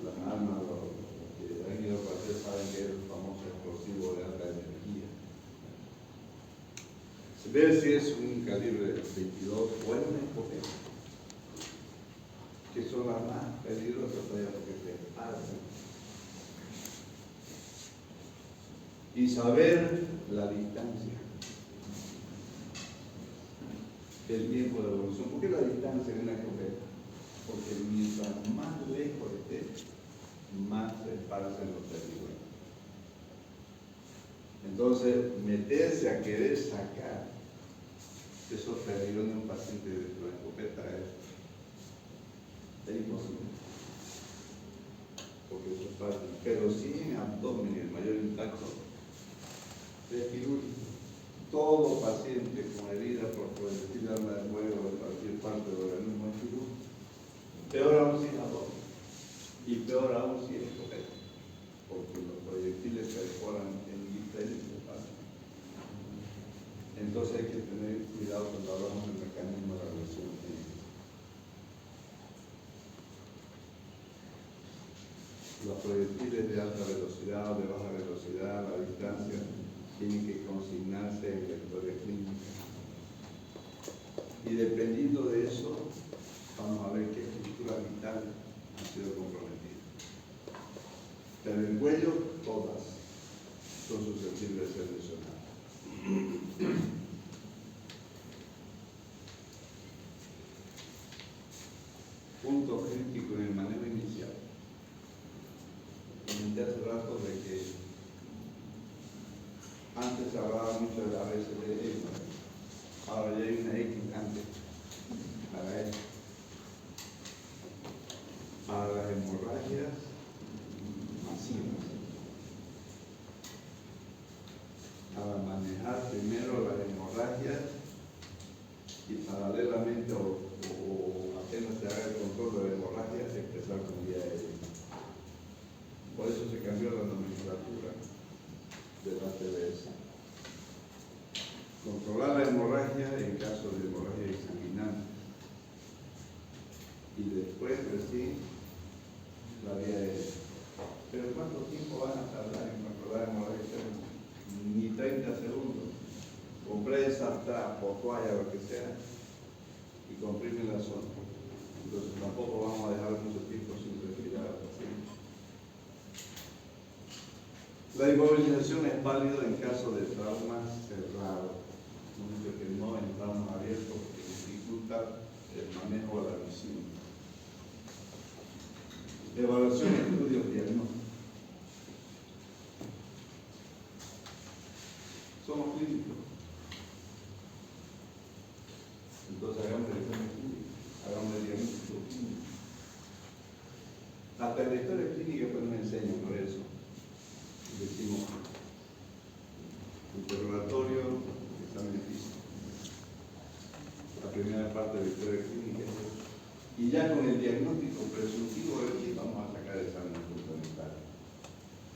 las armas, los que han ido a hacer saben que es el famoso explosivo de alta energía. Se ve si es un calibre 22 o es una escopeta, que son las más peligrosas todavía porque se parten. Y saber la distancia, el tiempo de evolución. ¿Por qué la distancia de una escopeta? Porque mientras más lejos esté, más se esparcen los peligros. Entonces, meterse a querer sacar esos peligros de un paciente de la escopeta es imposible. Porque eso es fácil. Pero sí en abdomen, el mayor impacto es quirúrgico. Todo paciente con herida por proyectil de arma de fuego o de cualquier parte del organismo es quirúrgico. Peor aún si es abdomen. Y peor aún si es escopeta. Porque los proyectiles perforan en diferentes partes. Entonces hay que tener cuidado cuando hablamos del mecanismo de la lesión clínica. Los proyectiles de alta velocidad o de baja velocidad, la distancia, tienen que consignarse en la historia clínica. Y dependiendo de eso, vamos a ver qué estructura vital ha sido comprometida. Pero el cuello, todas son susceptibles de ser lesionadas. Punto crítico en el manejo inicial. Comenté hace rato de que antes se hablaba mucho de la ABCD, ahora ya hay una X antes para eso. Para las hemorragias masivas. Para manejar primero las hemorragias y paralelamente o apenas se haga el control de la hemorragia, empezar con vía aérea. Por eso se cambió la nomenclatura de la TBS. Controlar la hemorragia en caso de hemorragia examinante. Y después recién la vía aérea. Pero ¿cuánto tiempo van a tardar en controlar la hemorragia examinante? Ni 30 segundos. Compresa, trapo, toalla, lo que sea, y comprimen la zona. Entonces tampoco vamos a dejar mucho tiempo sin respirar al paciente. La inmovilización es válida en caso de traumas cerrados, que no en traumas abiertos, porque dificulta el manejo de la visión. Evaluación, estudios, diagnósticos. Somos clínicos. Entonces hagamos el examen clínico, hagamos el diagnóstico clínico. Hasta en la historia clínica pues nos enseñan por eso. Decimos interrogatorio, examen físico. La primera parte de la historia clínica. Y ya con el diagnóstico presuntivo de aquí vamos a sacar exámenes complementarios.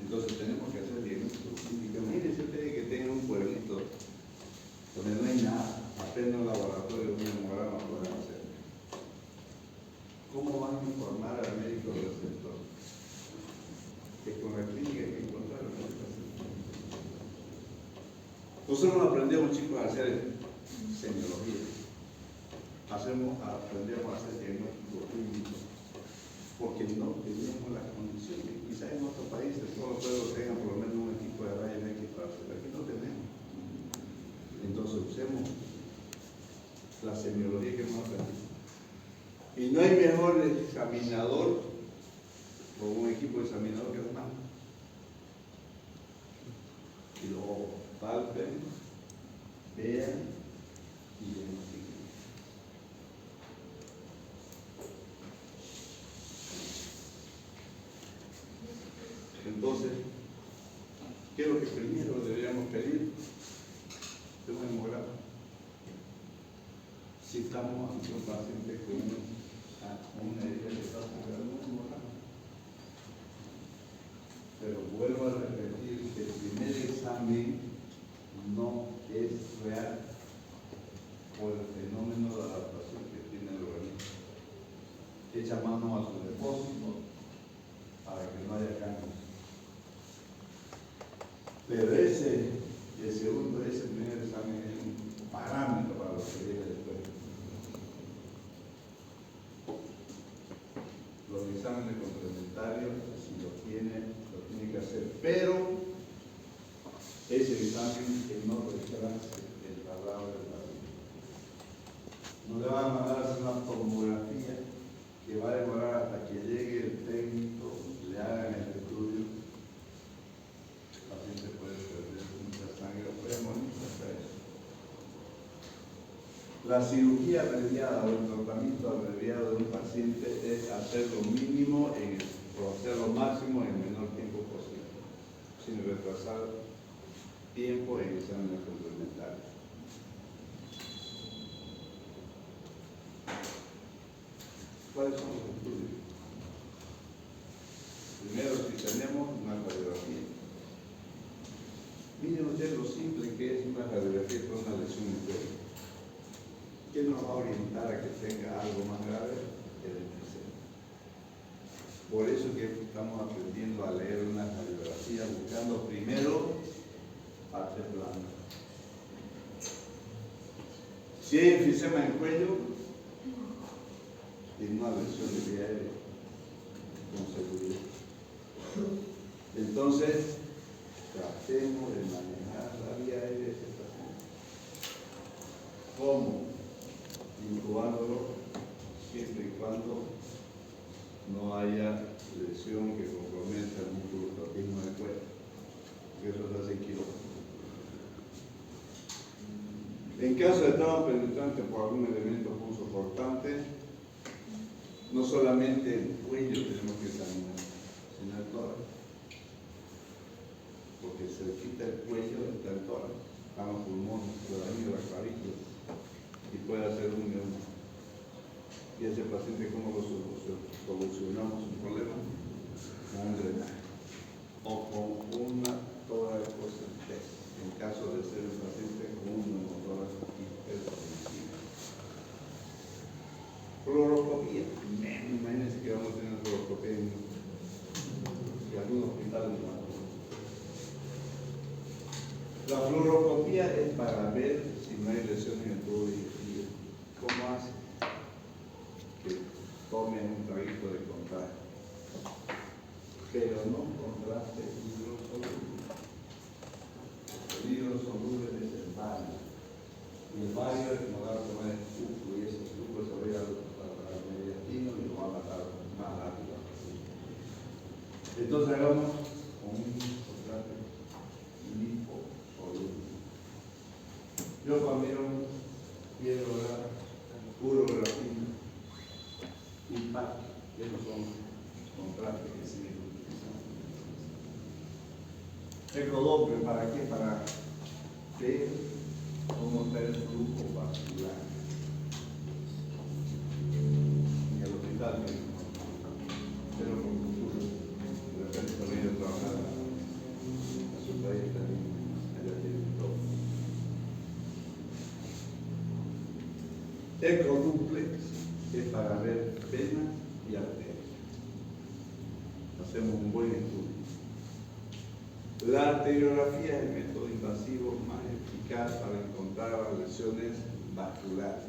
Entonces tenemos que hacer diagnóstico clínico. Imagínense ustedes que tengan un pueblito donde no hay nada, apenas un laboratorio, un hemograma pueden hacer. ¿Cómo van a informar al médico receptor? Que con la clínica hay que encontrar el médico receptor. Nosotros aprendemos, chicos, a hacer semiología. Aprendemos a hacer diagnóstico clínico porque no teníamos las condiciones. Quizás en otros países todos los pueblos tengan por lo menos un equipo de rayos X para hacer. Aquí no tenemos. Entonces usemos la semiología que hemos aprendido. Y no hay mejor examinador o un equipo de examinador que los manos. Y luego palpen, vean y diagnostiquen. Entonces, ¿qué es lo que primero deberíamos pedir? De un hemograma. Si estamos ante un paciente con una herida que está sangrando, un hemograma. Pero vuelvo a repetir que el primer examen no es real por el fenómeno de adaptación que tiene el organismo. Echa mano a su depósito para que no haya cambios. Pero ese primer examen es un parámetro para lo que viene después. Los exámenes complementarios, si lo tiene que hacer, pero ese examen que no retrase el trabajo del paciente. No le van a mandar a hacer una tomografía que va a demorar hasta que llegue el técnico, le hagan el estudio. El paciente puede perder mucha sangre, puede morir hasta eso. La cirugía abreviada o el tratamiento abreviado de un paciente es hacer lo mínimo o hacer lo máximo en el menor tiempo posible, sin retrasar tiempo en exámenes complementarios. ¿Cuáles son los estudios? Primero, si tenemos una radiografía. Miren ustedes lo simple que es una radiografía con una lesión en cuello. ¿Qué nos va a orientar a que tenga algo más grave? El enfisema. Por eso que estamos aprendiendo a leer una radiografía, buscando primero parte plana. Si hay enfisema en cuello, tiene una lesión de vía aérea, con seguridad. Entonces, tratemos de manejar la vía aérea de ese paciente. ¿Cómo? Incubándolo siempre y cuando no haya lesión que comprometa el músculo escapismo del cuello, que eso se hace en quirófano. En caso de trauma penetrante por algún elemento punzocortante, no solamente el cuello tenemos que examinar, sino el tórax, porque cerquita del cuello está el tórax, están los pulmones, por ahí la clavícula, y puede hacer un neuma. Y ese paciente, ¿cómo lo solucionamos un problema? Con un drenaje o con una toracocentesis, en caso de ser un paciente con un neumotórax hipertensivo. Fluoroscopía. Imagínense que vamos a tener fluoroscopía en algunos hospitales. La fluoroscopía es para ver si no hay lesión en el tubo digestivo. ¿Cómo hace? Que tomen un traguito de contraste, pero no contraste hidrosoluble. El hidrosoluble es el bario. Y el bario es como dar a tomar el suco, y ese suco se va a ir al mediastino y lo va a matar más rápido. Entonces hagamos con un contraste liposoluble. Yo cuando quiero dar puro grafeno y PAC, que no son contrastes que se utilizan. Ecodoppler, ¿para qué? Para ver cómo está el flujo vascular. En el hospital mismo, pero con futuro, de repente también yo trabajar a su país también, allá tienen todo. Ecoduplex es para ver venas y arterias. Hacemos un buen estudio. La arteriografía es el método invasivo más eficaz para encontrar las lesiones vasculares.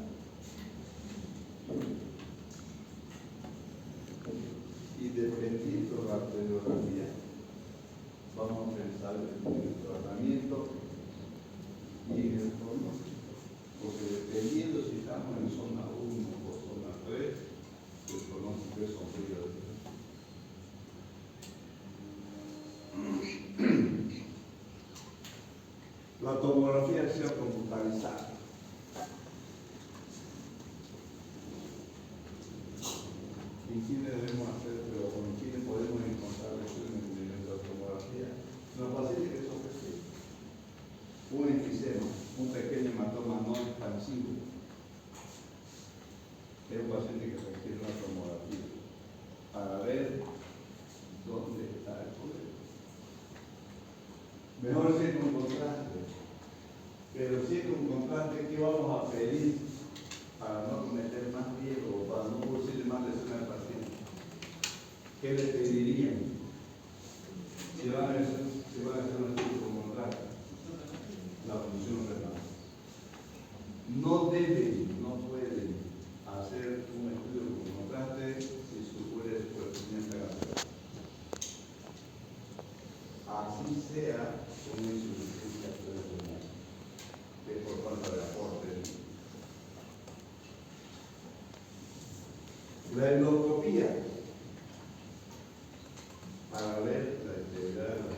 Y dependiendo de la arteriografía, vamos a pensar en el tratamiento y en el pronóstico. Porque dependiendo si estamos en zona 1 o zona 3, el pronóstico es sombrío. La tomografía ha sido computarizada. ¿Y quiénes debemos hacer? Pero con quiénes podemos encontrar lesiones en nuestra tomografía. Los pacientes que son pequeños. Un enfisema, un pequeño hematoma no expansivo. Es un paciente que requiere una tomografía para ver dónde está el problema. Mejor es con contraste, Pero si es un contraste, ¿qué vamos a pedir para no cometer más riesgo o para no producir más lesiones al paciente? ¿Qué le pedirían? Si van a hacer un estudio con contraste, la función renal. No deben, no pueden hacer un estudio con contraste si su cuerpecimiento está gaseoso. Así sea una insuficiencia renal, que es por falta de aporte. La endoscopía para ver la esterilidad de la